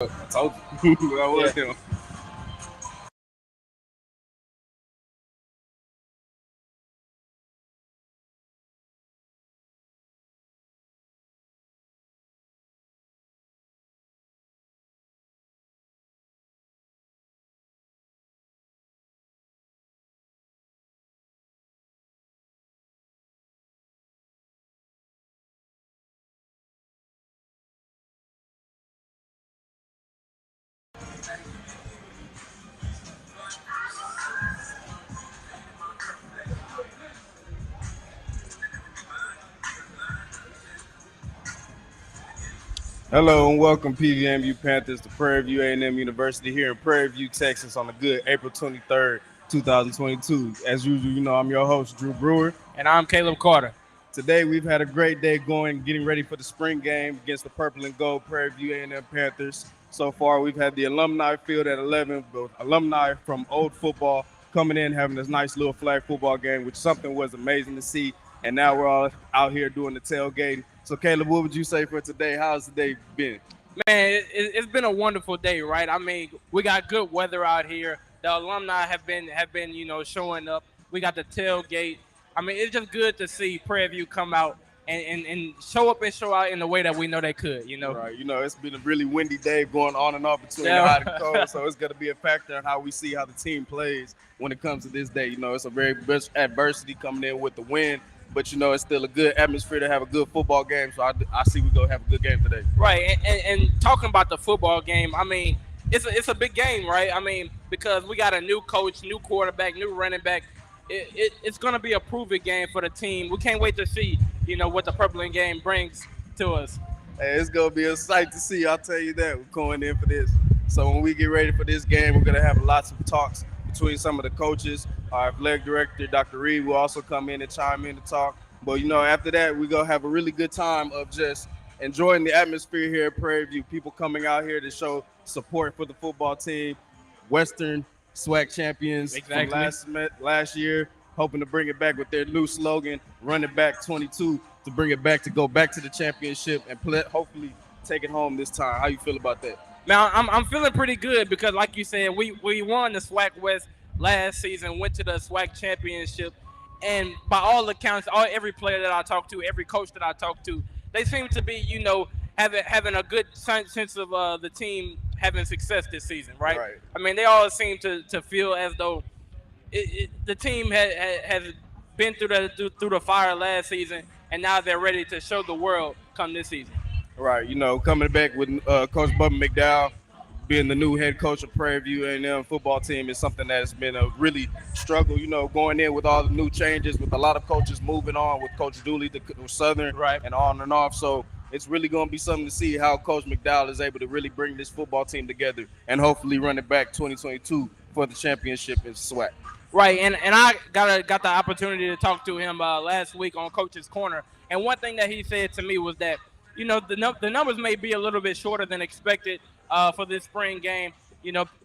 I told you. I was him. Hello and welcome PVAMU Panthers to Prairie View A&M University here in Prairie View, Texas on a good April 23rd, 2022. As usual, I'm your host, Drew Brewer. And I'm Caleb Carter. Today we've had a great day getting ready for the spring game against the Purple and Gold Prairie View A&M Panthers. So far, we've had the alumni field at 11, but alumni from old football coming in, having this nice little flag football game, which something was amazing to see. And now we're all out here doing the tailgating. So, Caleb, what would you say for today? How's the day been? Man, it's been a wonderful day, right? I mean, we got good weather out here. The alumni have been showing up. We got the tailgate. I mean, it's just good to see Prairie View come out and show up and show out in the way that we know they could, Right. It's been a really windy day going on and off between the hot and cold. So it's going to be a factor in how we see how the team plays when it comes to this day. It's a very big adversity coming in with the win. But, it's still a good atmosphere to have a good football game. So I see we're going to have a good game today. Right. And talking about the football game, I mean, it's a big game, right? I mean, because we got a new coach, new quarterback, new running back. It's going to be a prove-it game for the team. We can't wait to see, what the Purple and game brings to us. Hey, it's going to be a sight to see. I'll tell you that. We're going in for this. So when we get ready for this game, we're going to have lots of talks between some of the coaches. Our athletic director, Dr. Reed, will also come in and chime in to talk. But, after that, we're going to have a really good time of just enjoying the atmosphere here at Prairie View. People coming out here to show support for the football team. Western SWAC champions from last year, hoping to bring it back with their new slogan, Run It Back 22, to bring it back, to go back to the championship and hopefully take it home this time. How you feel about that? Now, I'm feeling pretty good because, like you said, we won the SWAC West last season, went to the SWAC championship, and by all accounts, every player that I talked to, every coach that I talked to, they seem to be, having a good sense of the team having success this season, right? I mean, they all seem to feel as though the team has been through the fire last season, and now they're ready to show the world come this season. Right, coming back with Coach Bubba McDowell being the new head coach of Prairie View A&M football team is something that's been a really struggle, going in with all the new changes, with a lot of coaches moving on, with Coach Dooley to Southern, right, and on and off. So it's really going to be something to see how Coach McDowell is able to really bring this football team together and hopefully run it back 2022 for the championship in SWAC. Right, and I got the opportunity to talk to him last week on Coach's Corner, and one thing that he said to me was that, the numbers may be a little bit shorter than expected for this spring game.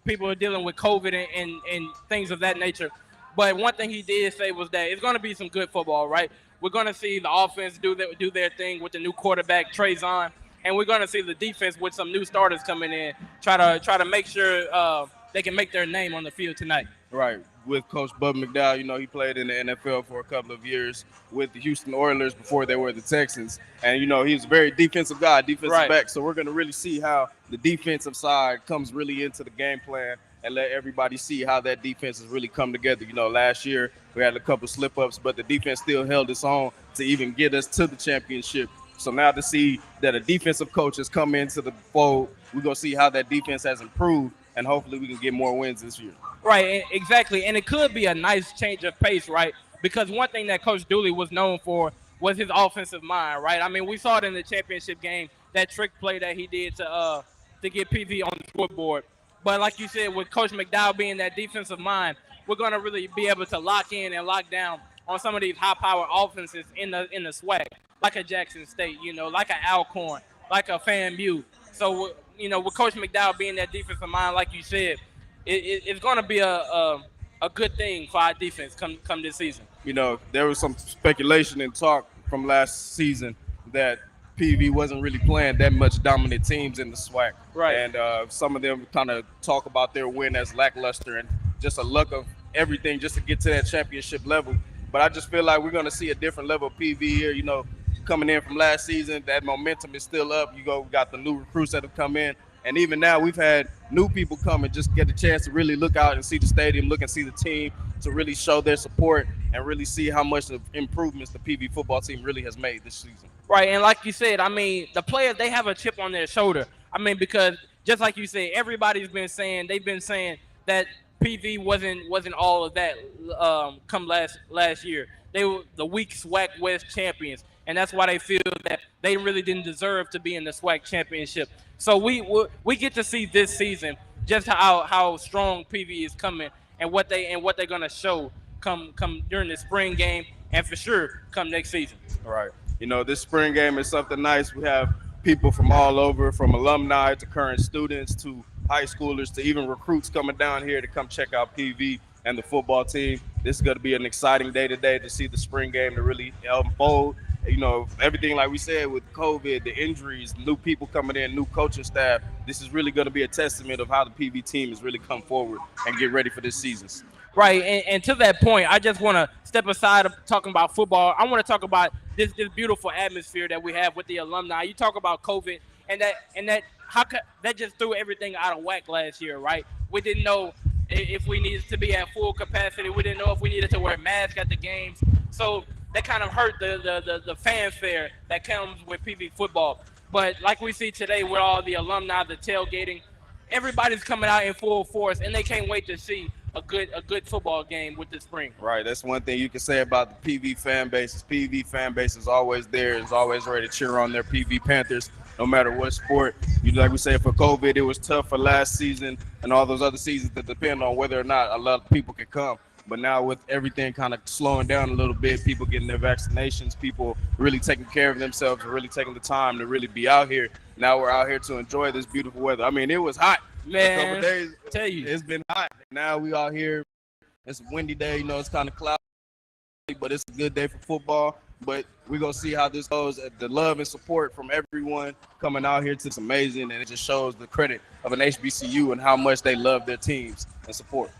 People are dealing with COVID and things of that nature. But one thing he did say was that it's going to be some good football, right? We're going to see the offense do their thing with the new quarterback, Trezon, and we're going to see the defense with some new starters coming in, try to make sure they can make their name on the field tonight. Right. With Coach Bubba McDowell, he played in the NFL for a couple of years with the Houston Oilers before they were the Texans. And, he's a very defensive guy, defensive back. So we're going to really see how the defensive side comes really into the game plan and let everybody see how that defense has really come together. Last year we had a couple slip-ups, but the defense still held its own to even get us to the championship. So now to see that a defensive coach has come into the fold, we're going to see how that defense has improved, and hopefully we can get more wins this year. Right, exactly. And it could be a nice change of pace, right? Because one thing that Coach Dooley was known for was his offensive mind, right? I mean, we saw it in the championship game, that trick play that he did to get PV on the scoreboard. But like you said, with Coach McDowell being that defensive mind, we're going to really be able to lock in and lock down on some of these high-powered offenses in the SWAC, like a Jackson State, like an Alcorn, like a FAMU. So, with Coach McDowell being that defensive mind, like you said, it's going to be a good thing for our defense come this season. There was some speculation and talk from last season that PV wasn't really playing that much dominant teams in the SWAC. Right. And some of them kind of talk about their win as lackluster and just a luck of everything just to get to that championship level. But I just feel like we're going to see a different level of PV here. Coming in from last season, that momentum is still up. We got the new recruits that have come in. And even now, we've had new people come and just get a chance to really look out and see the stadium, look and see the team, to really show their support and really see how much of improvements the PV football team really has made this season. Right, and like you said, I mean, the players, they have a chip on their shoulder. I mean, because just like you said, everybody's been saying, they've been saying that PV wasn't all of that come last year. They were the weak SWAC West champions, and that's why they feel that they really didn't deserve to be in the SWAC championship. So we get to see this season just how strong PV is coming and what they're gonna show come during the spring game and for sure come next season. Right. This spring game is something nice. We have people from all over, from alumni to current students to high schoolers to even recruits coming down here to come check out PV and the football team. This is going to be an exciting day today to see the spring game to really unfold. Everything like we said with COVID, the injuries, new people coming in, new coaching staff. This is really going to be a testament of how the PV team has really come forward and get ready for this season. Right, and to that point, I just want to step aside of talking about football. I want to talk about this beautiful atmosphere that we have with the alumni. You talk about COVID, and that that just threw everything out of whack last year, right? We didn't know if we needed to be at full capacity. We didn't know if we needed to wear masks at the games. So that kind of hurt the fanfare that comes with PV football. But like we see today with all the alumni, the tailgating, everybody's coming out in full force, and they can't wait to see a good football game with the spring. Right, that's one thing you can say about the PV fan base. PV fan base is always there, is always ready to cheer on their PV Panthers, no matter what sport. Like we said, for COVID, it was tough for last season and all those other seasons that depend on whether or not a lot of people can come. But now with everything kind of slowing down a little bit, people getting their vaccinations, people really taking care of themselves and really taking the time to really be out here. Now we're out here to enjoy this beautiful weather. I mean, it was hot. Man, a couple days, tell you, it's been hot. Now we out here. It's a windy day. It's kind of cloudy, but it's a good day for football. But we're going to see how this goes. The love and support from everyone coming out here, it's amazing, and it just shows the credit of an HBCU and how much they love their teams and support.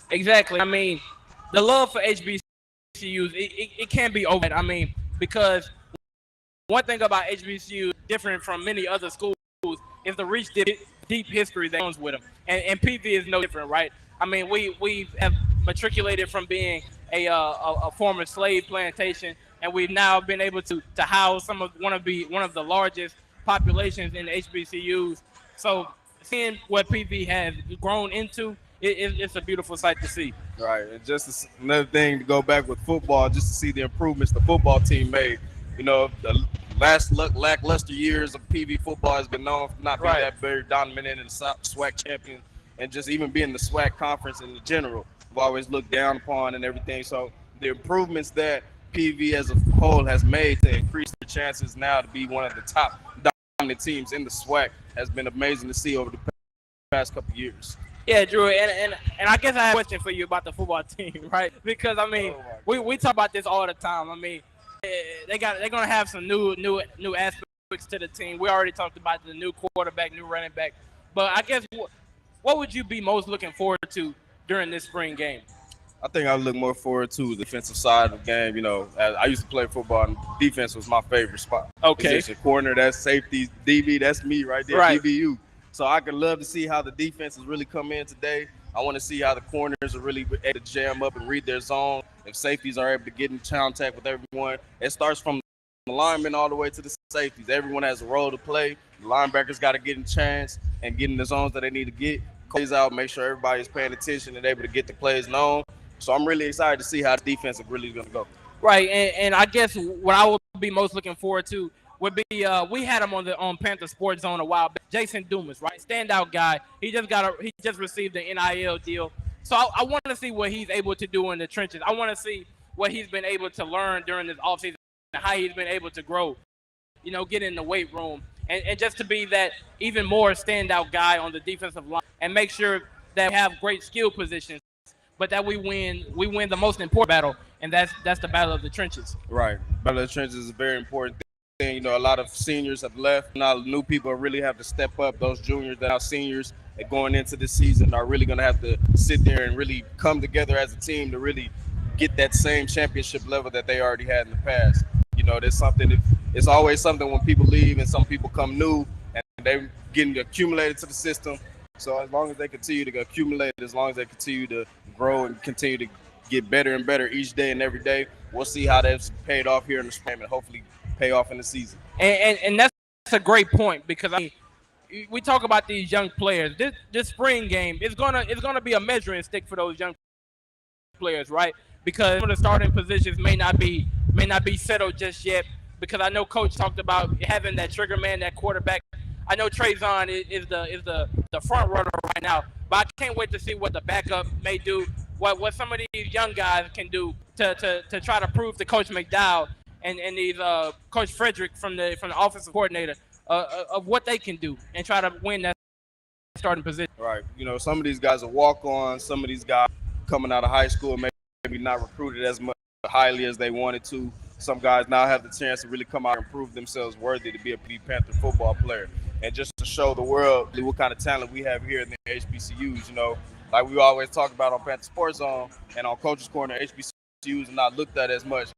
Exactly. I mean, the love for HBCUs, it can't be over. I mean, because one thing about HBCU different from many other schools is the rich deep history that comes with them, and PV is no different, right? I mean, we have matriculated from being a former slave plantation, and we've now been able to house one of the largest populations in HBCUs. So seeing what PV has grown into, it's a beautiful sight to see. Right, and just another thing to go back with football, just to see the improvements the football team made. The last lackluster years of PV football has been known for not being that very dominant in the SWAC champion, and just even being the SWAC conference in general. We've always looked down upon and everything. So the improvements that PV as a whole has made to increase their chances now to be one of the top dominant teams in the SWAC has been amazing to see over the past couple of years. Yeah, Drew, and I guess I have a question for you about the football team, right? Because I mean, we talk about this all the time. I mean, they're gonna have some new aspects to the team. We already talked about the new quarterback, new running back, but I guess what would you be most looking forward to during this spring game? I think I look more forward to the defensive side of the game. As I used to play football, and defense was my favorite spot. Okay. Position, corner, that's safety, DB, that's me right there, right. DBU. So I could love to see how the defenses really come in today. I want to see how the corners are really able to jam up and read their zone. If safeties are able to get in contact with everyone, it starts from the linemen all the way to the safeties. Everyone has a role to play. The linebackers got to get in chance and get in the zones that they need to get. Plays out, make sure everybody's paying attention and able to get the plays known. So I'm really excited to see how the defense is really going to go. Right, and I guess what I would be most looking forward to would be we had him on Panther Sports Zone a while back. Jason Dumas, right, standout guy. He just received the NIL deal. So I want to see what he's able to do in the trenches. I want to see what he's been able to learn during this offseason and how he's been able to grow. Get in the weight room and just to be that even more standout guy on the defensive line and make sure that we have great skill positions, but that we win the most important battle, and that's the battle of the trenches. Right, battle of the trenches is a very important thing. You know, a lot of seniors have left. Now new people really have to step up. Those juniors that are seniors and going into this season are really going to have to sit there and really come together as a team to really get that same championship level that they already had in the past. You know, there's something. It's always something when people leave and some people come new and they're getting accumulated to the system. So as long as they continue to accumulate, as long as they continue to grow and continue to get better and better each day and every day, we'll see how that's paid off here in the spring and hopefully pay off in the season. And that's a great point because I mean, we talk about these young players. This spring game is gonna be a measuring stick for those young players, right? Because some of the starting positions may not be settled just yet. Because I know Coach talked about having that trigger man, that quarterback. I know Trayvon is the front runner right now, but I can't wait to see what the backup may do, what some of these young guys can do to try to prove to Coach McDowell and these Coach Frederick from the offensive coordinator of what they can do and try to win that starting position. Right. You know, some of these guys are walk on. Some of these guys coming out of high school maybe not recruited as much highly as they wanted to. Some guys now have the chance to really come out and prove themselves worthy to be a Panther football player, and just to show the world what kind of talent we have here in the HBCUs. You know, like we always talk about on Panther Sports Zone and on Coach's Corner, HBCUs are not looked at as much,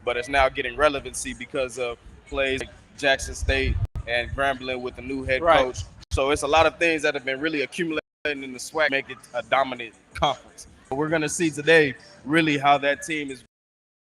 but it's now getting relevancy because of plays like Jackson State and Grambling with the new head Right. coach. So it's a lot of things that have been really accumulating in the SWAC make it a dominant conference. We're going to see today really how that team is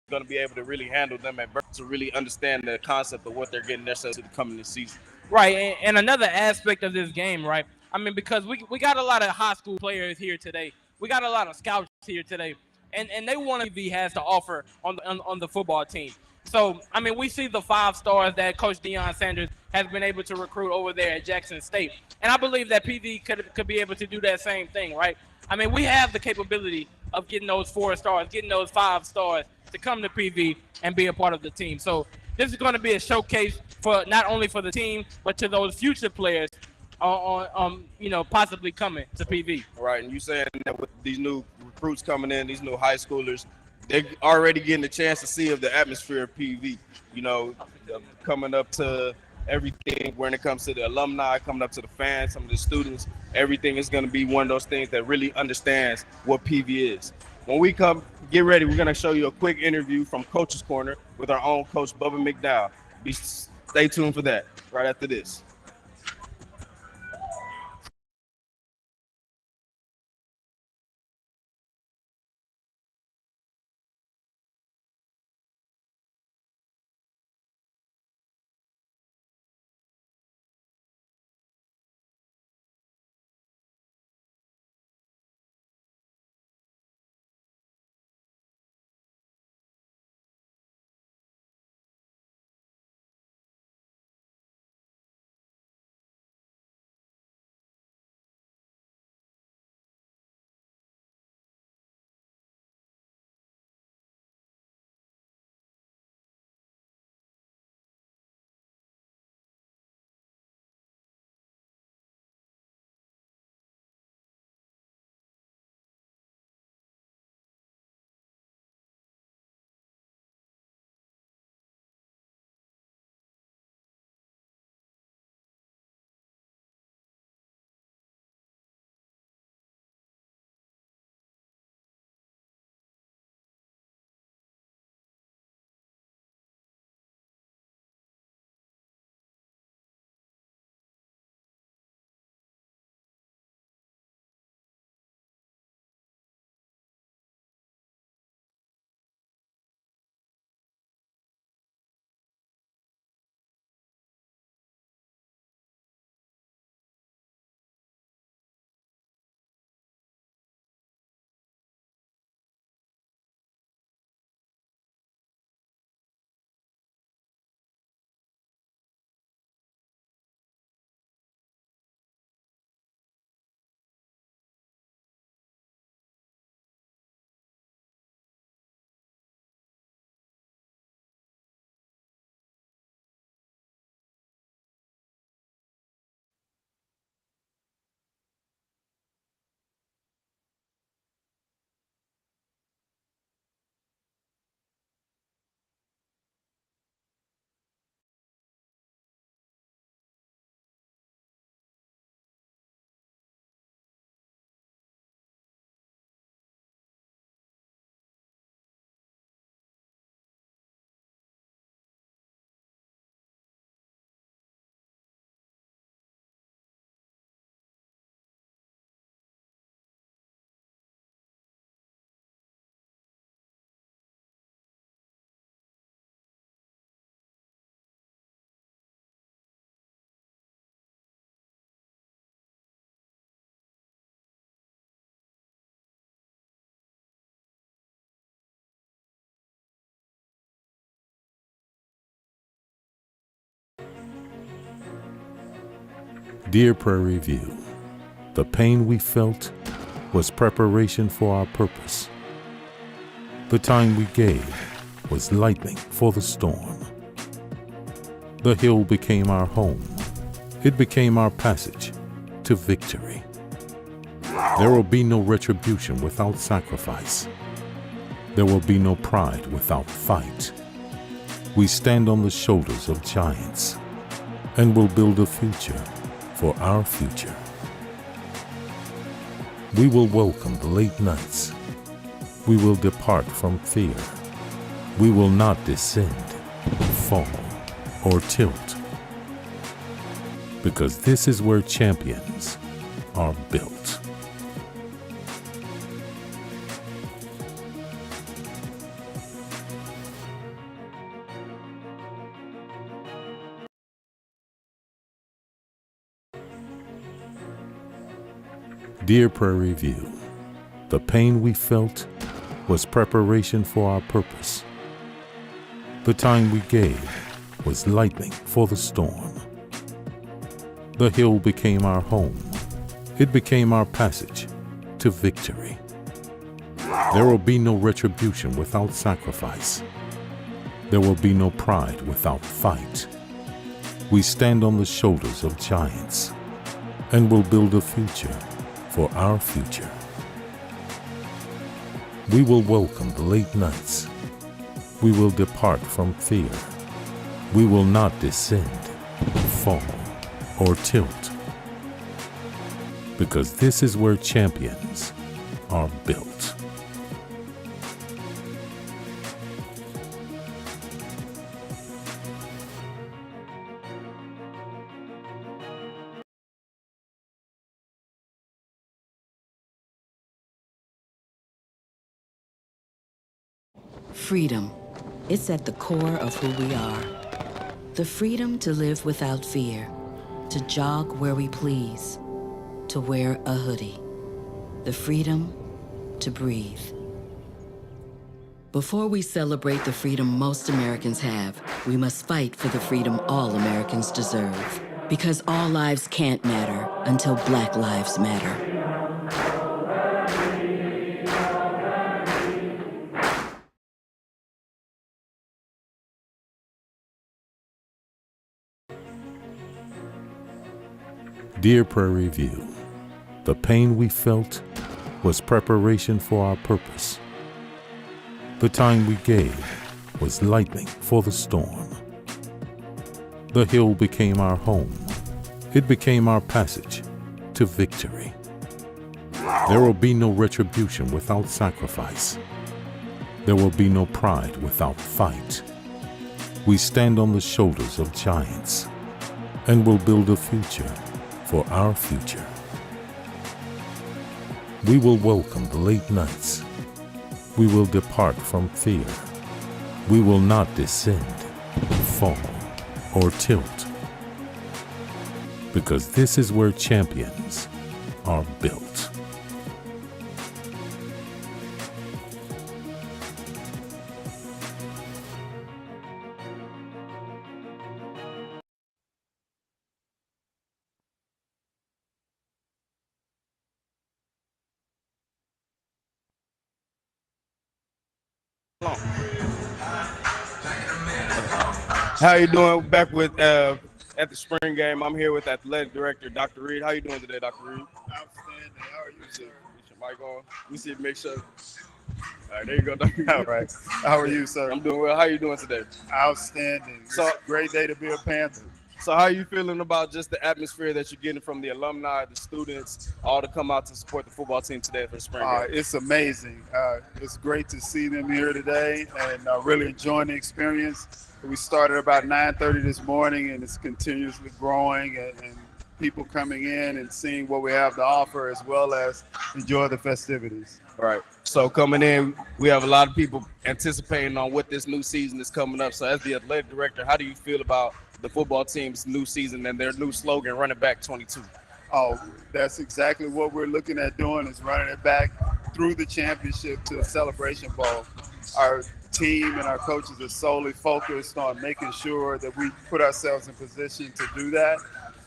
going to be able to really handle them at birth to really understand the concept of what they're getting themselves to the coming this season. Right, and another aspect of this game, right? I mean, because we got a lot of high school players here today. We got a lot of scouts here today, and they want to be has to offer on the football team. So, I mean, we see the 5 stars that Coach Deion Sanders has been able to recruit over there at Jackson State, and I believe that PV could be able to do that same thing, right? I mean, we have the capability of getting those 4 stars, getting those 5 stars to come to PV and be a part of the team. So this is going to be a showcase for not only for the team but to those future players possibly coming to PV. Right, and you saying that with these new recruits coming in, these new high schoolers, they're already getting a chance to see of the atmosphere of PV. You know, coming up to everything when it comes to the alumni, coming up to the fans, some of the students, everything is going to be one of those things that really understands what PV is. When we come get ready, we're going to show you a quick interview from Coach's Corner with our own coach, Bubba McDowell. Stay tuned for that right after this. Dear Prairie View, the pain we felt was preparation for our purpose. The time we gave was lightning for the storm. The hill became our home. It became our passage to victory. There will be no retribution without sacrifice. There will be no pride without fight. We stand on the shoulders of giants and will build a future for our future. We will welcome the late nights. We will depart from fear. We will not descend, fall, or tilt. Because this is where champions are built. Dear Prairie View, the pain we felt was preparation for our purpose. The time we gave was lightning for the storm. The hill became our home. It became our passage to victory. There will be no retribution without sacrifice. There will be no pride without fight. We stand on the shoulders of giants and will build a future for our future. We will welcome the late nights. We will depart from fear. We will not descend, fall, or tilt. Because this is where champions are built. Freedom. It's at the core of who we are. The freedom to live without fear, to jog where we please, to wear a hoodie. The freedom to breathe. Before we celebrate the freedom most Americans have, we must fight for the freedom all Americans deserve. Because all lives can't matter until Black lives matter. Dear Prairie View, the pain we felt was preparation for our purpose. The time we gave was lightning for the storm. The hill became our home. It became our passage to victory. There will be no retribution without sacrifice. There will be no pride without fight. We stand on the shoulders of giants and will build a future for our future. We will welcome the late nights. We will depart from fear. We will not descend, fall, or tilt. Because this is where champions are built. How you doing? Back with at the spring game. I'm here with athletic director Dr. Reed. How you doing today, Dr. Reed? Outstanding. How are you, sir? Get your mic on. We see. Make sure. All right, there you go, Dr. Reed. All right. How are you, sir? I'm doing well. How you doing today? Outstanding. So- It's a great day to be a Panther. So how are you feeling about just the atmosphere that you're getting from the alumni, the students, all to come out to support the football team today for the spring game? It's amazing. It's great to see them here today and really enjoying the experience. We started about 9:30 this morning, and it's continuously growing, and people coming in and seeing what we have to offer, as well as enjoy the festivities. All right. So coming in, we have a lot of people anticipating on what this new season is coming up. So as the athletic director, how do you feel about the football team's new season and their new slogan, Running Back 22? Oh, that's exactly what we're looking at doing, is running it back through the championship to the Celebration Bowl. Our team and our coaches are solely focused on making sure that we put ourselves in position to do that.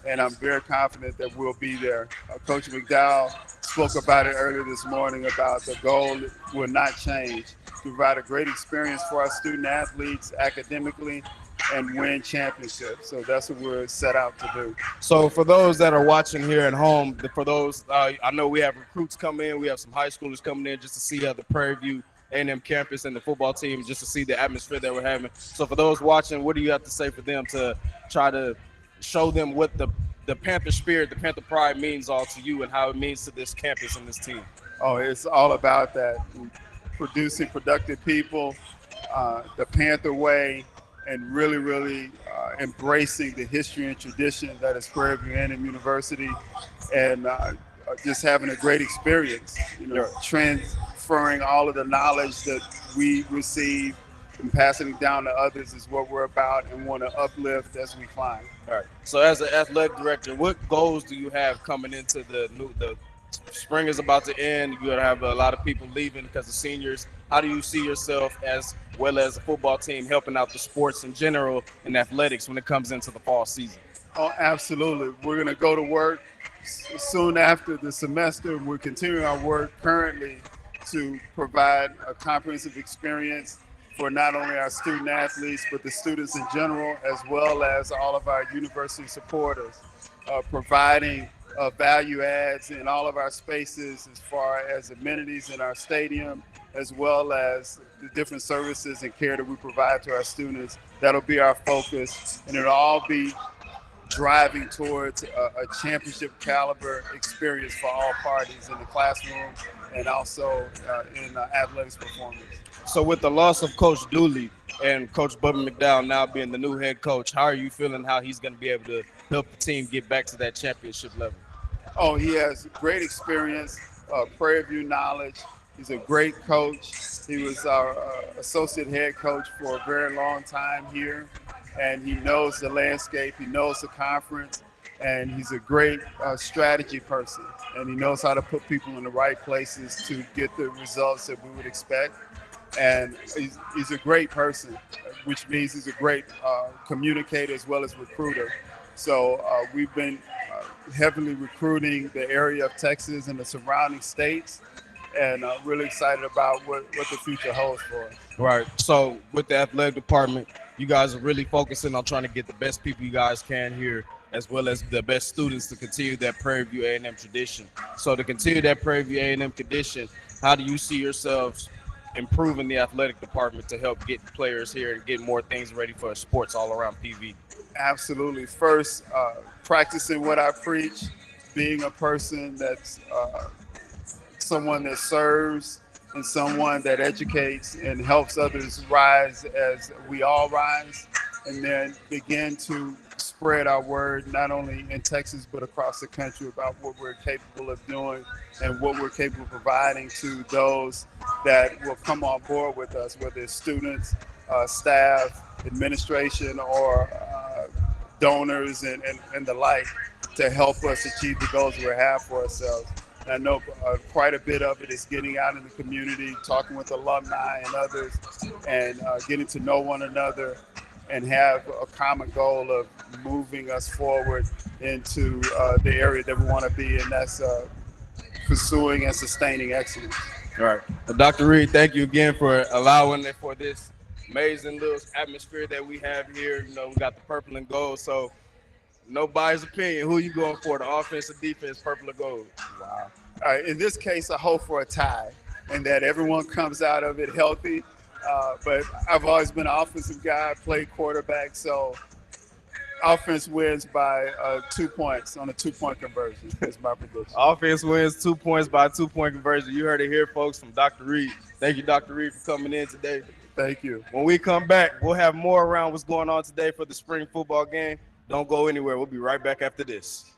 and I'm very confident that we'll be there. Coach McDowell spoke about it earlier this morning about the goal will not change, to provide a great experience for our student athletes academically and win championships. So that's what we're set out to do. So for those that are watching here at home, for those, I know we have recruits coming in, we have some high schoolers coming in just to see the Prairie View A&M campus and the football team, just to see the atmosphere that we're having. So for those watching, what do you have to say for them to try to show them what the Panther spirit, the Panther pride means all to you and how it means to this campus and this team? Oh, it's all about that, producing productive people, the Panther way, and really embracing the history and tradition that is Prairie View A&M University, and just having a great experience. Transferring all of the knowledge that we receive and passing it down to others is what we're about, and want to uplift as we climb. All right. So as an athletic director, what goals do you have coming into the spring is about to end? You're gonna have a lot of people leaving because of seniors. How do you see yourself, as well as the football team, helping out the sports in general and athletics when it comes into the fall season? Oh, absolutely. We're going to go to work soon after the semester. We're continuing our work currently to provide a comprehensive experience for not only our student athletes, but the students in general, as well as all of our university supporters, providing value adds in all of our spaces as far as amenities in our stadium, as well as the different services and care that we provide to our students. That'll be our focus, and it'll all be driving towards a championship caliber experience for all parties in the classroom and also in athletics performance. So with the loss of Coach Dooley and Coach Bubba McDowell now being the new head coach, how are you feeling how he's going to be able to help the team get back to that championship level? Oh, he has great experience, Prairie View knowledge. He's a great coach. He was our associate head coach for a very long time here, and he knows the landscape, he knows the conference, and he's a great strategy person, and he knows how to put people in the right places to get the results that we would expect. And he's a great person, which means he's a great communicator as well as recruiter. So we've been heavily recruiting the area of Texas and the surrounding states, and really excited about what the future holds for us. Right. So with the athletic department, you guys are really focusing on trying to get the best people you guys can here, as well as the best students to continue that Prairie View A&M tradition. So to continue that Prairie View A&M tradition, how do you see yourselves improving the athletic department to help get players here and get more things ready for sports all around PV? Absolutely. First, practicing what I preach, being a person that's someone that serves and someone that educates and helps others rise as we all rise, and then begin to spread our word not only in Texas but across the country about what we're capable of doing and what we're capable of providing to those that will come on board with us, whether it's students, staff, administration, or donors and the like, to help us achieve the goals we have for ourselves. And I know quite a bit of it is getting out in the community, talking with alumni and others, and getting to know one another and have a common goal of moving us forward into the area that we want to be, and that's pursuing and sustaining excellence. All right. Well, Dr. Reed, thank you again for allowing it for this amazing little atmosphere that we have here. You know, we got the purple and gold, so nobody's opinion. Who are you going for, the offense or defense, purple or gold? Wow. All right, in this case, I hope for a tie and that everyone comes out of it healthy. But I've always been an offensive guy, played quarterback, so offense wins by 2 points on a 2-point conversion. That's my prediction. Offense wins 2 points by a 2-point conversion. You heard it here, folks, from Dr. Reed. Thank you, Dr. Reed, for coming in today. Thank you. When we come back, we'll have more around what's going on today for the spring football game. Don't go anywhere. We'll be right back after this.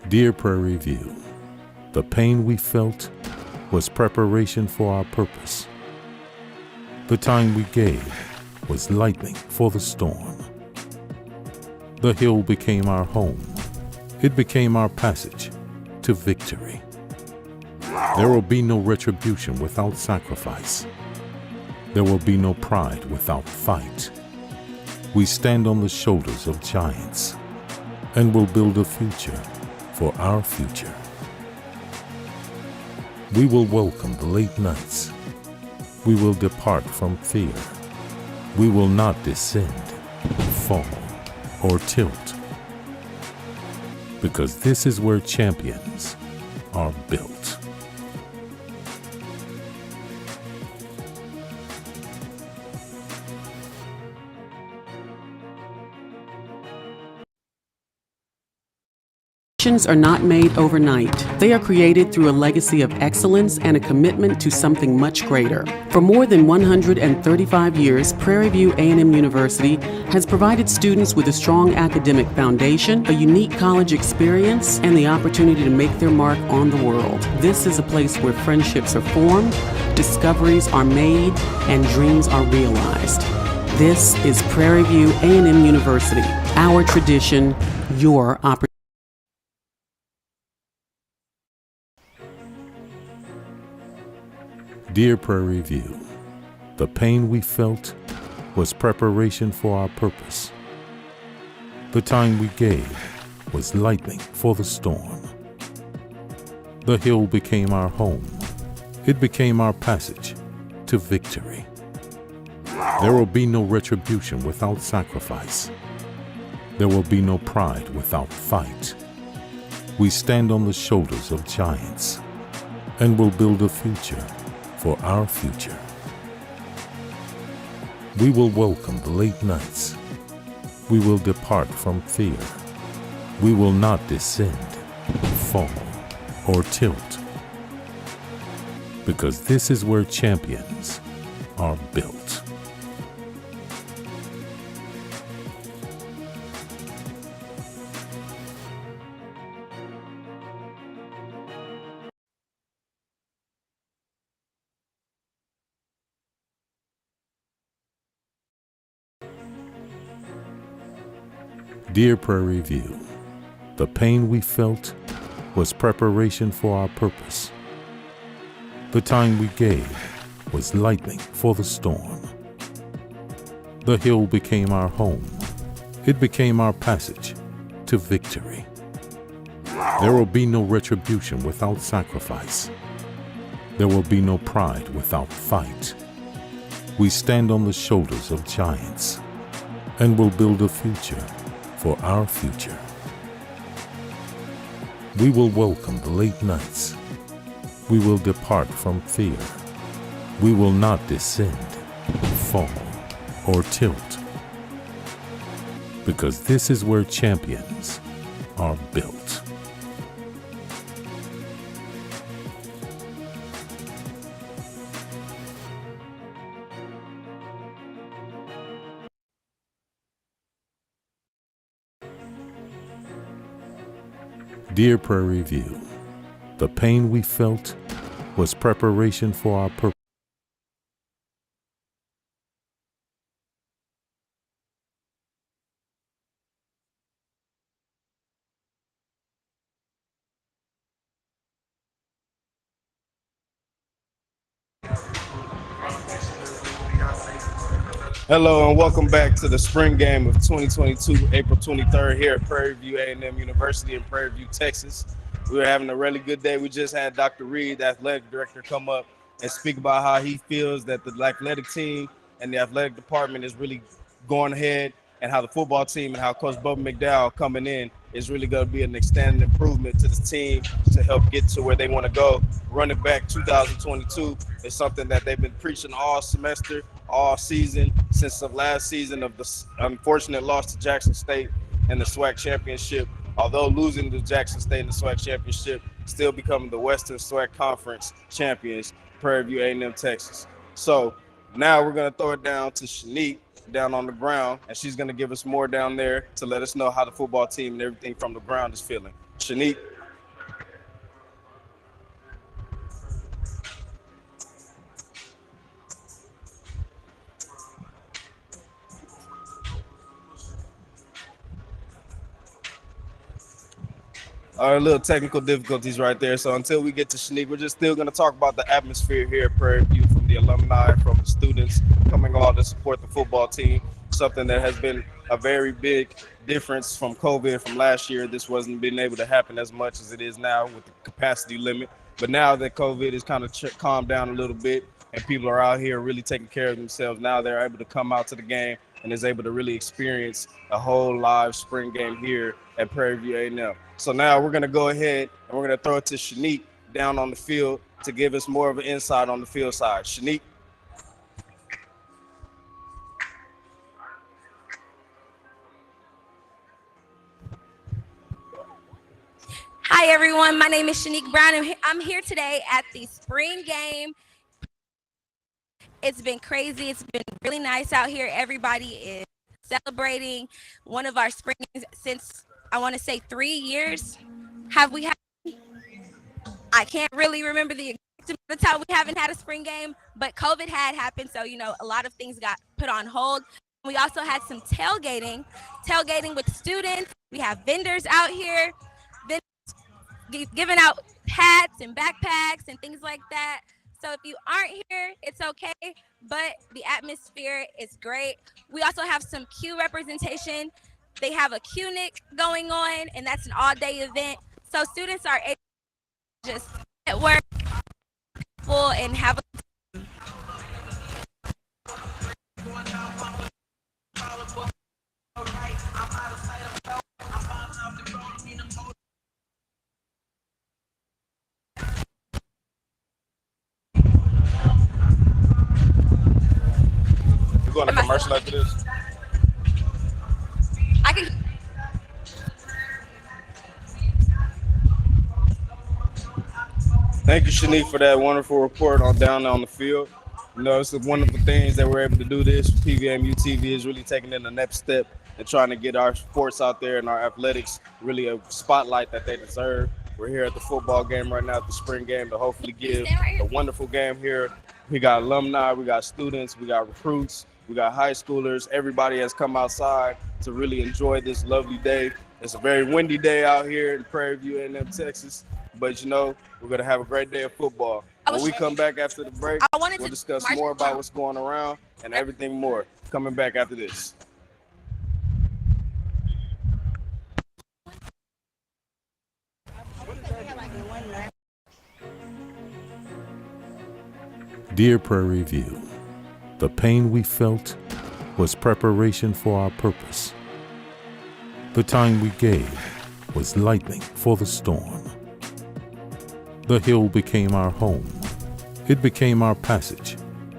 Dear Prairie View, the pain we felt was preparation for our purpose. The time we gave was lightning for the storm. The hill became our home. It became our passage to victory. There will be no retribution without sacrifice. There will be no pride without fight. We stand on the shoulders of giants and will build a future for our future. We will welcome the late nights. We will depart from fear. We will not descend, fall, or tilt, because this is where champions are built. Traditions are not made overnight. They are created through a legacy of excellence and a commitment to something much greater. For more than 135 years, Prairie View A&M University has provided students with a strong academic foundation, a unique college experience, and the opportunity to make their mark on the world. This is a place where friendships are formed, discoveries are made, and dreams are realized. This is Prairie View A&M University. Our tradition, your opportunity. Dear Prairie View, the pain we felt was preparation for our purpose. The time we gave was lightning for the storm. The hill became our home. It became our passage to victory. There will be no retribution without sacrifice. There will be no pride without fight. We stand on the shoulders of giants and will build a future for our future. We will welcome the late nights. We will depart from fear. We will not descend, fall, or tilt, because this is where champions are built. Dear Prairie View, the pain we felt was preparation for our purpose. The time we gave was lightning for the storm. The hill became our home. It became our passage to victory. There will be no retribution without sacrifice. There will be no pride without fight. We stand on the shoulders of giants and will build a future for our future. We will welcome the late nights. We will depart from fear. We will not descend, fall, or tilt, because this is where champions are built. Dear Prairie View, the pain we felt was preparation for our purpose. Hello and welcome back to the spring game of 2022, April 23rd here at Prairie View A&M University in Prairie View, Texas. We were having a really good day. We just had Dr. Reed, the athletic director, come up and speak about how he feels that the athletic team and the athletic department is really going ahead, and how the football team and how Coach Bubba McDowell coming in is really going to be an extended improvement to this team to help get to where they want to go. Running back 2022 is something that they've been preaching all semester, all season, since the last season of the unfortunate loss to Jackson State and the SWAC championship. Although losing to Jackson State in the SWAC championship, still becoming the Western SWAC Conference champions, Prairie View A&M Texas. So now we're going to throw it down to Shanique down on the ground, and she's going to give us more down there to let us know how the football team and everything from the ground is feeling. Shanique. Our little technical difficulties right there. So until we get to Shanique, we're just still going to talk about the atmosphere here at Prairie View, from the alumni, from the students coming on to support the football team. Something that has been a very big difference from COVID from last year. This wasn't been able to happen as much as it is now with the capacity limit. But now that COVID is kind of calmed down a little bit and people are out here really taking care of themselves, now they're able to come out to the game and is able to really experience a whole live spring game here at Prairie View A&M. So now we're going to go ahead and we're going to throw it to Shanique down on the field to give us more of an insight on the field side. Shanique. Hi, everyone. My name is Shanique Brown, and I'm here today at the spring game. It's been crazy. It's been really nice out here. Everybody is celebrating one of our spring games since, I want to say, 3 years. Have we had? I can't really remember the exact amount of time we haven't had a spring game, but COVID had happened, so a lot of things got put on hold. We also had some tailgating with students. We have vendors out here, giving out hats and backpacks and things like that. So if you aren't here, it's okay, but the atmosphere is great. We also have some Q representation. They have a Q-Nick going on, and that's an all-day event. So students are able to just network and have a We're going to commercial after this. I can. Thank you, Shanique, for that wonderful report on down on the field. It's the wonderful things that we're able to do this. PVAMU TV is really taking in the next step and trying to get our sports out there and our athletics really a spotlight that they deserve. We're here at the football game right now, at the spring game, to hopefully give a wonderful game here. We got alumni, we got students, we got recruits, we got high schoolers. Everybody has come outside to really enjoy this lovely day. It's a very windy day out here in Prairie View, A&M, Texas. But we're going to have a great day of football. When we come back after the break, we'll discuss more about what's going around and everything more. Coming back after this. Dear Prairie View, the pain we felt was preparation for our purpose. The time we gave was lightning for the storm. The hill became our home. It became our passage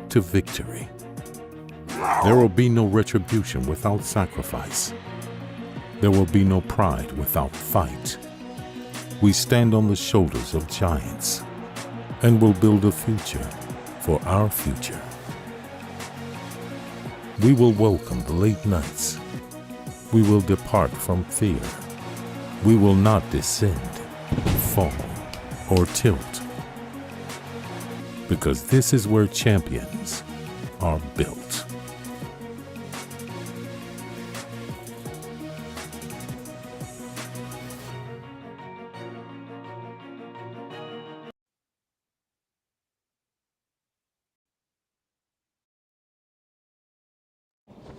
to victory. There will be no retribution without sacrifice. There will be no pride without fight. We stand on the shoulders of giants and will build a future for our future. We will welcome the late nights. We will depart from fear. We will not descend, fall, or tilt, because this is where champions are built.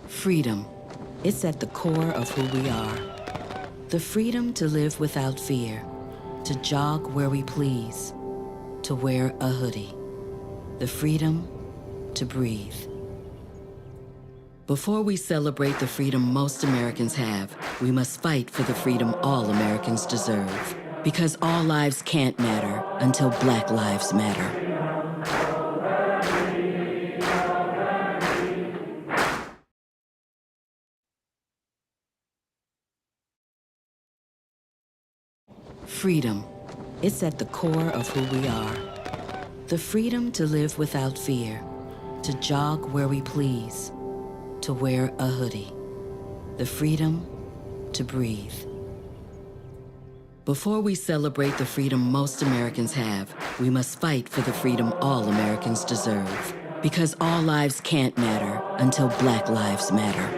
Freedom. It's at the core of who we are. The freedom to live without fear, to jog where we please, to wear a hoodie. The freedom to breathe. Before we celebrate the freedom most Americans have, we must fight for the freedom all Americans deserve. Because all lives can't matter until Black lives matter. Freedom. It's at the core of who we are. The freedom to live without fear, to jog where we please, to wear a hoodie. The freedom to breathe. Before we celebrate the freedom most Americans have, we must fight for the freedom all Americans deserve. Because all lives can't matter until Black lives matter.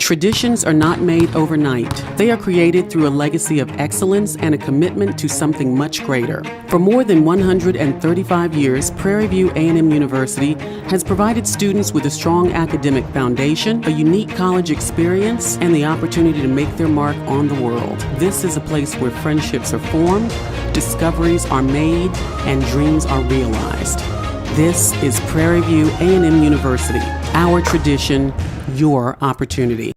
Traditions are not made overnight. They are created through a legacy of excellence and a commitment to something much greater. For more than 135 years, Prairie View A&M University has provided students with a strong academic foundation, a unique college experience, and the opportunity to make their mark on the world. This is a place where friendships are formed, discoveries are made, and dreams are realized. This is Prairie View A&M University. Our tradition, your opportunity.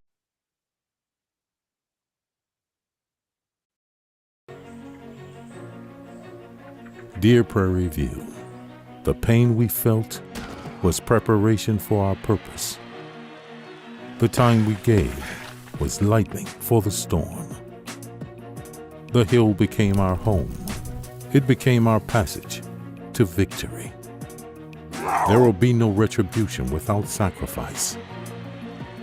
Dear Prairie View, the pain we felt was preparation for our purpose. The time we gave was lightning for the storm. The hill became our home. It became our passage to victory. There will be no retribution without sacrifice.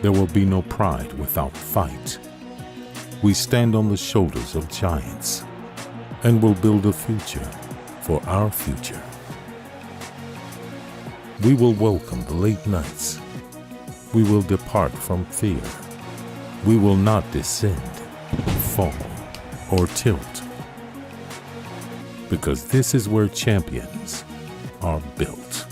There will be no pride without fight. We stand on the shoulders of giants and will build a future for our future. We will welcome the late nights. We will depart from fear. We will not descend, fall, or tilt. Because this is where champions are built.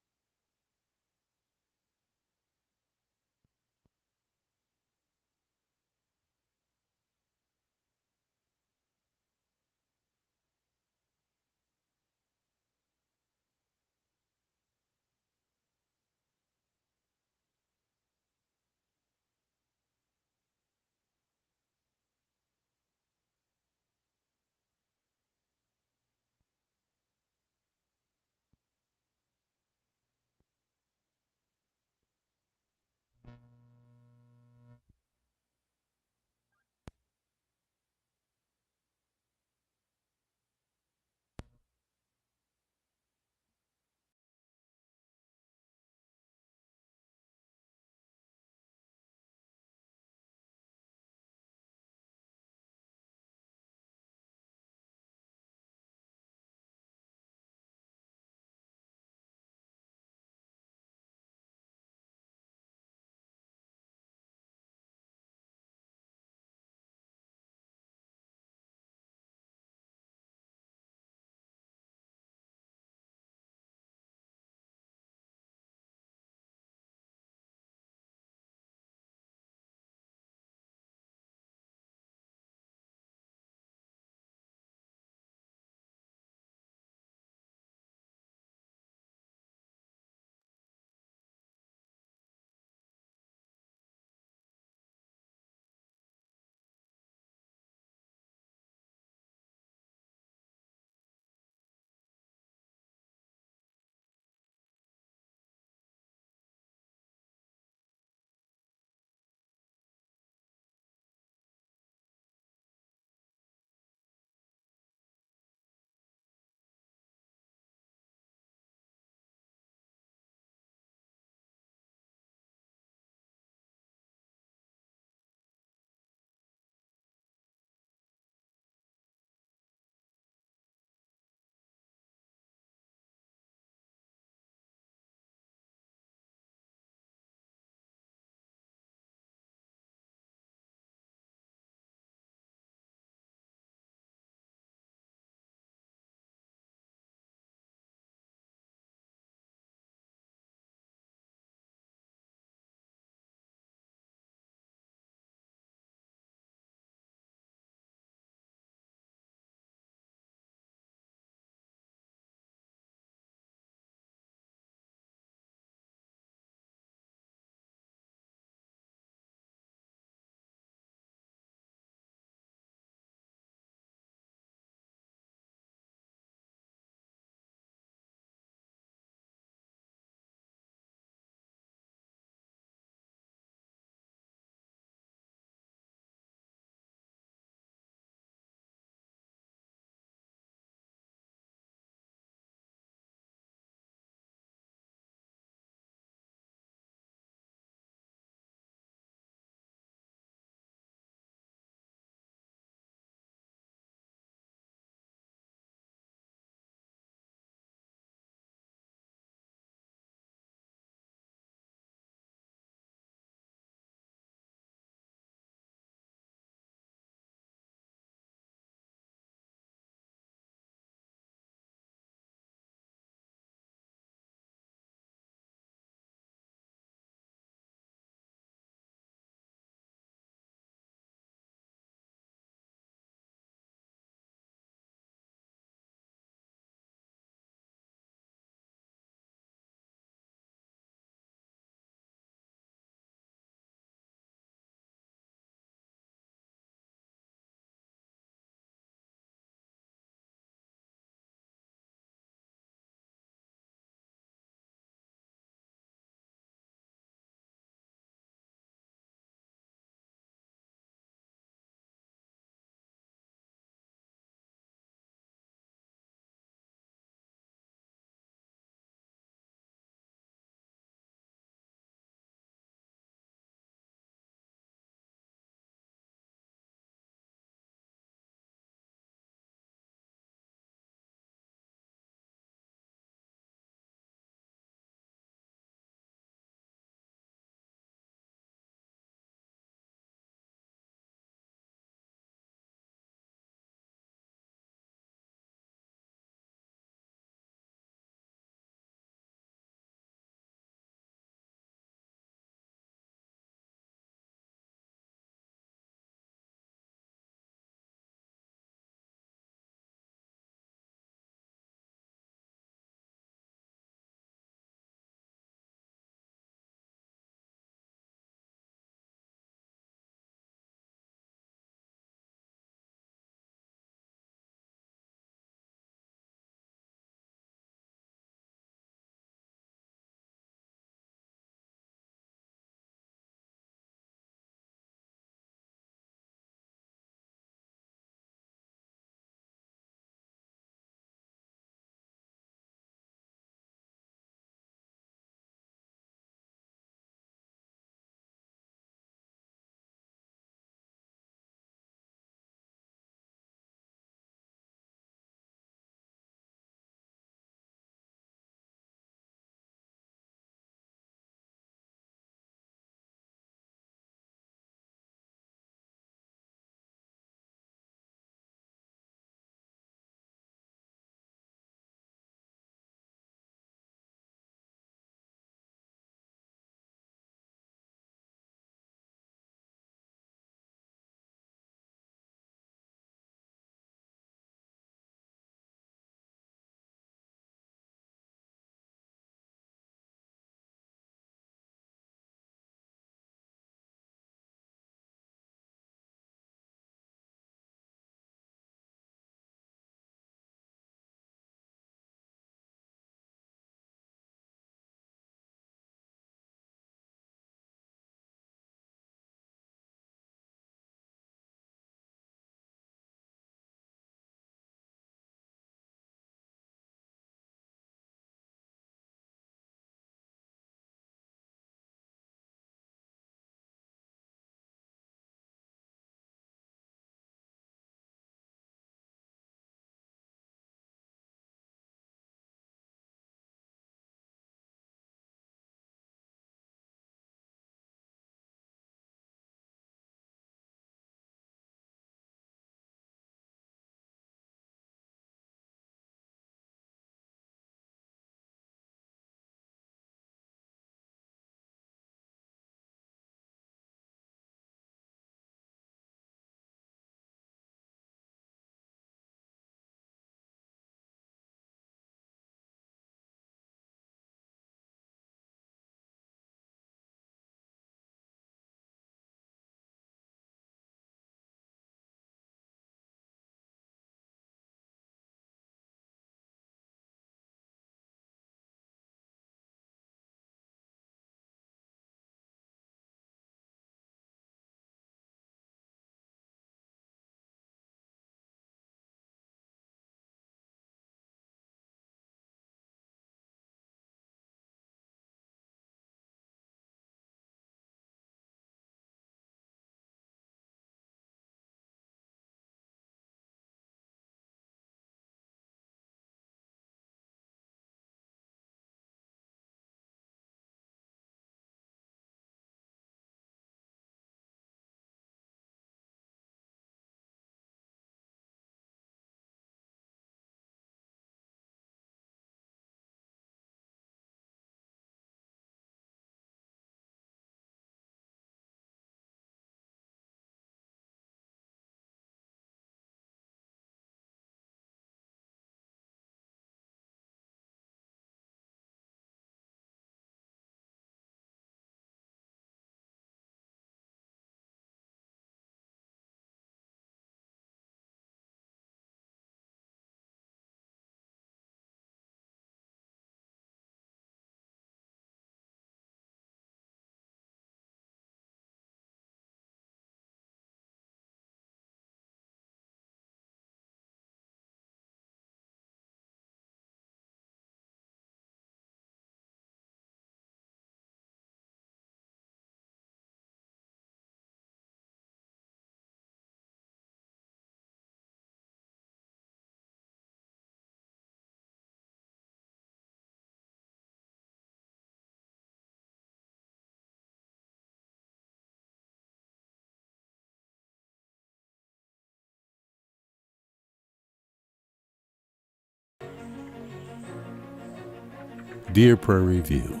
Dear Prairie View,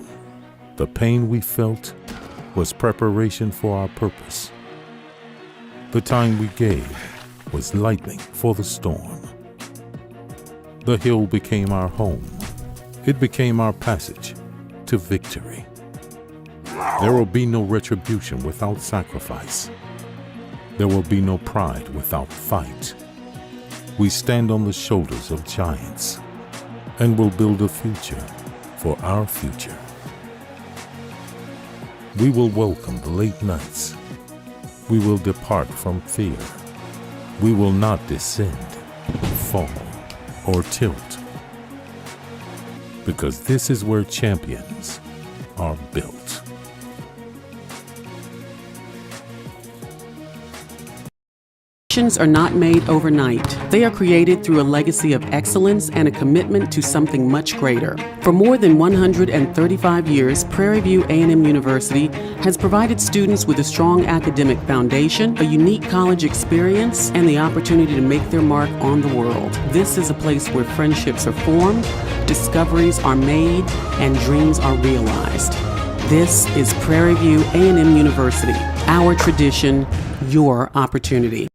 the pain we felt was preparation for our purpose. The time we gave was lightning for the storm. The hill became our home. It became our passage to victory. There will be no retribution without sacrifice. There will be no pride without fight. We stand on the shoulders of giants and will build a future for our future. We will welcome the late nights. We will depart from fear. We will not descend, fall, or tilt. Because this is where champions are built. Are not made overnight. They are created through a legacy of excellence and a commitment to something much greater. For more than 135 years, Prairie View A&M University has provided students with a strong academic foundation, a unique college experience, and the opportunity to make their mark on the world. This is a place where friendships are formed, discoveries are made, and dreams are realized. This is Prairie View A&M University. Our tradition, your opportunity.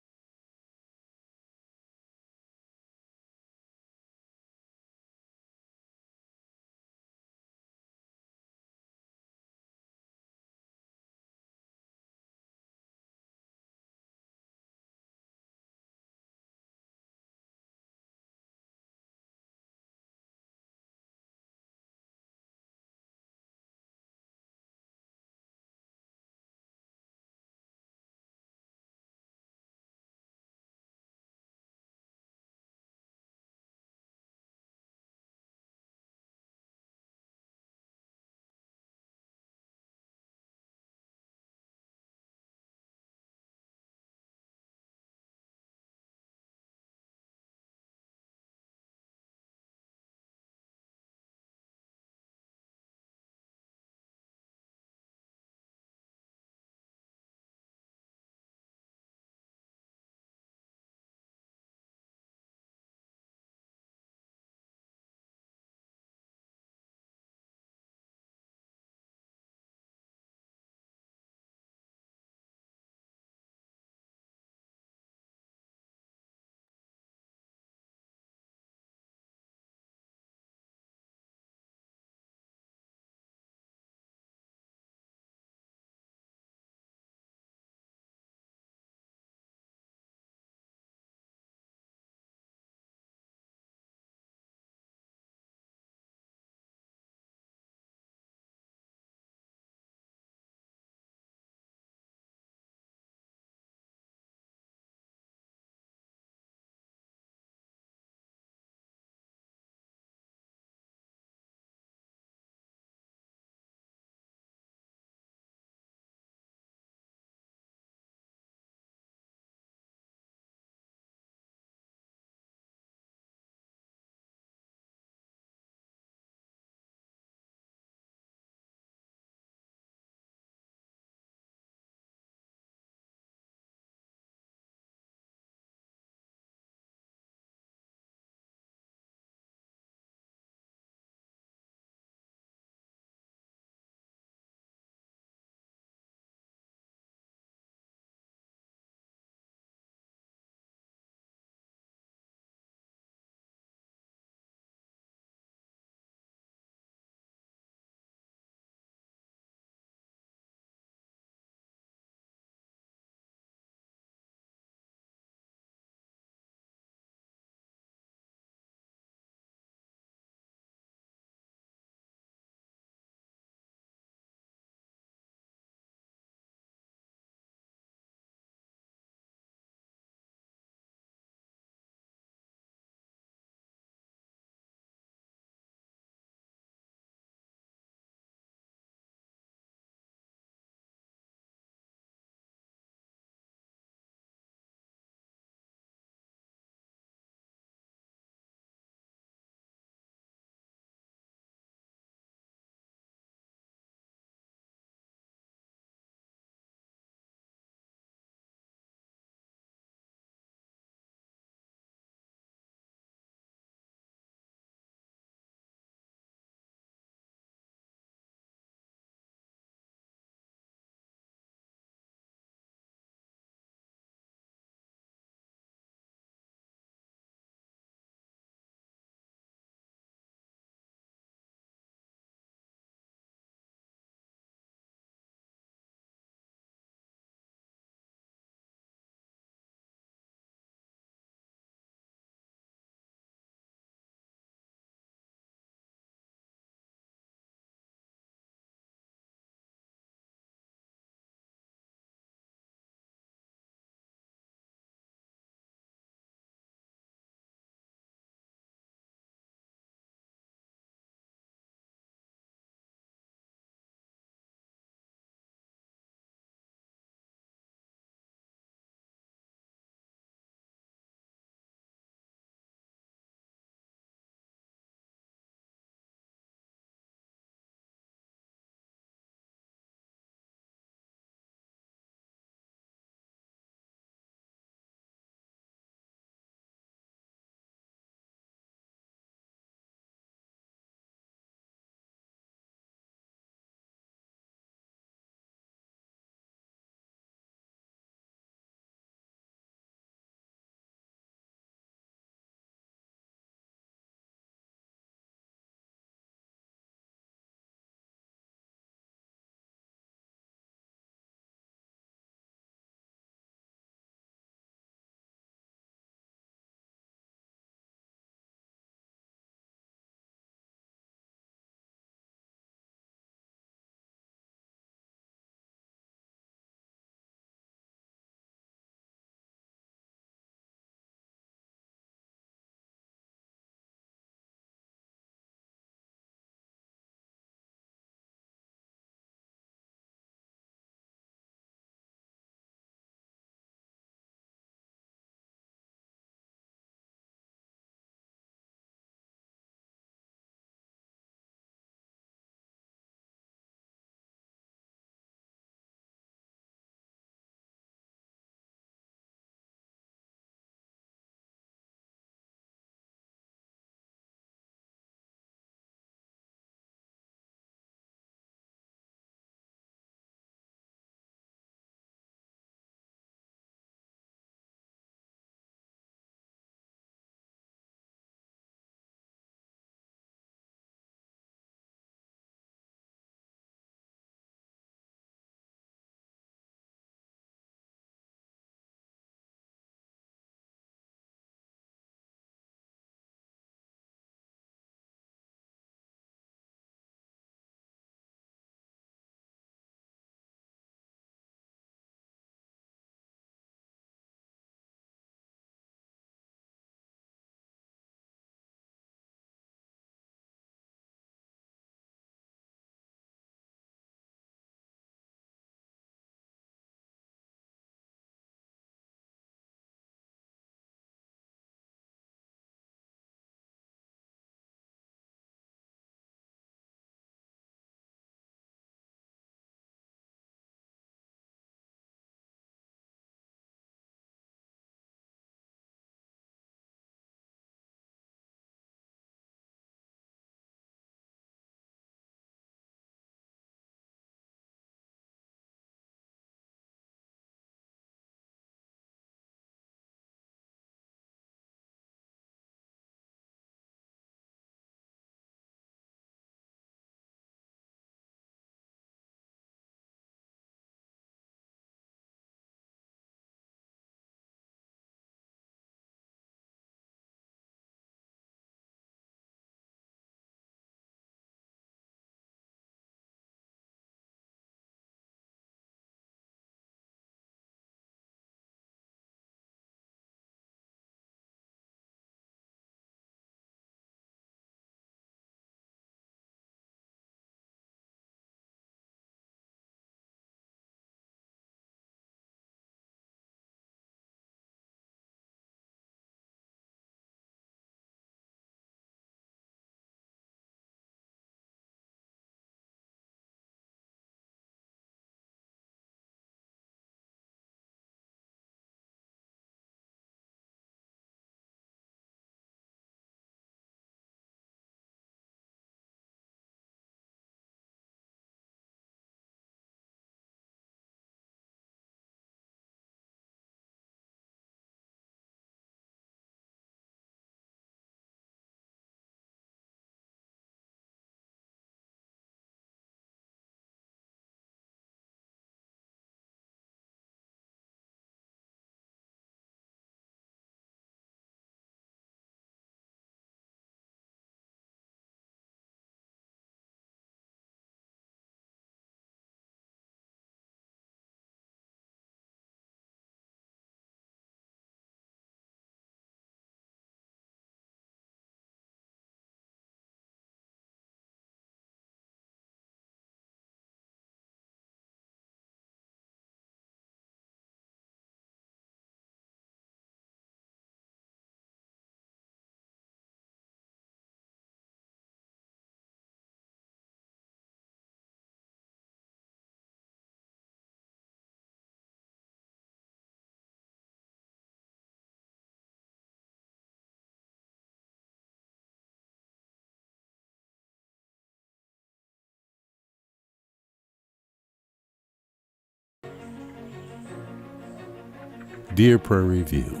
Dear Prairie View,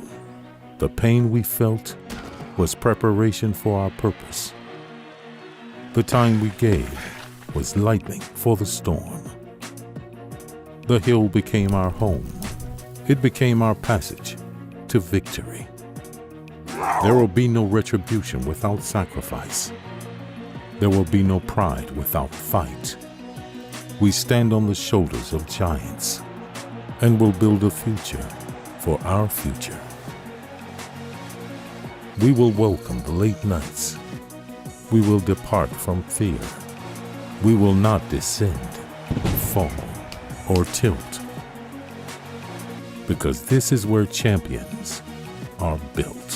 the pain we felt was preparation for our purpose. The time we gave was lightning for the storm. The hill became our home. It became our passage to victory. There will be no retribution without sacrifice. There will be no pride without fight. We stand on the shoulders of giants and will build a future for our future. We will welcome the late nights. We will depart from fear. We will not descend, fall, or tilt. Because this is where champions are built.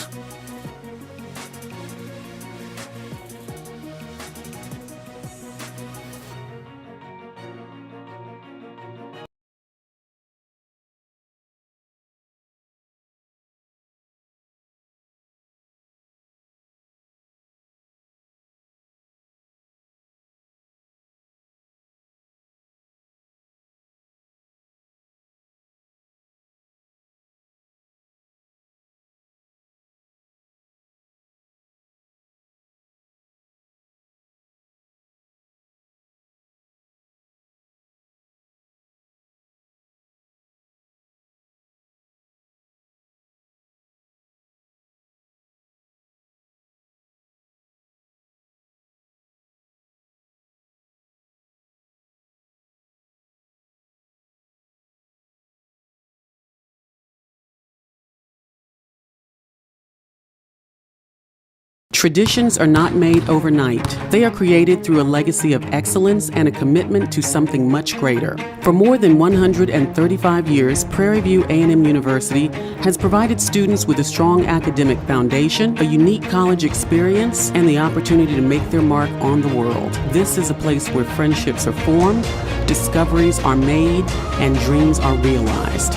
Traditions are not made overnight. They are created through a legacy of excellence and a commitment to something much greater. For more than 135 years, Prairie View A&M University has provided students with a strong academic foundation, a unique college experience, and the opportunity to make their mark on the world. This is a place where friendships are formed, discoveries are made, and dreams are realized.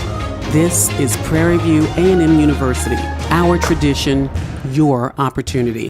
This is Prairie View A&M University. Our tradition, your opportunity.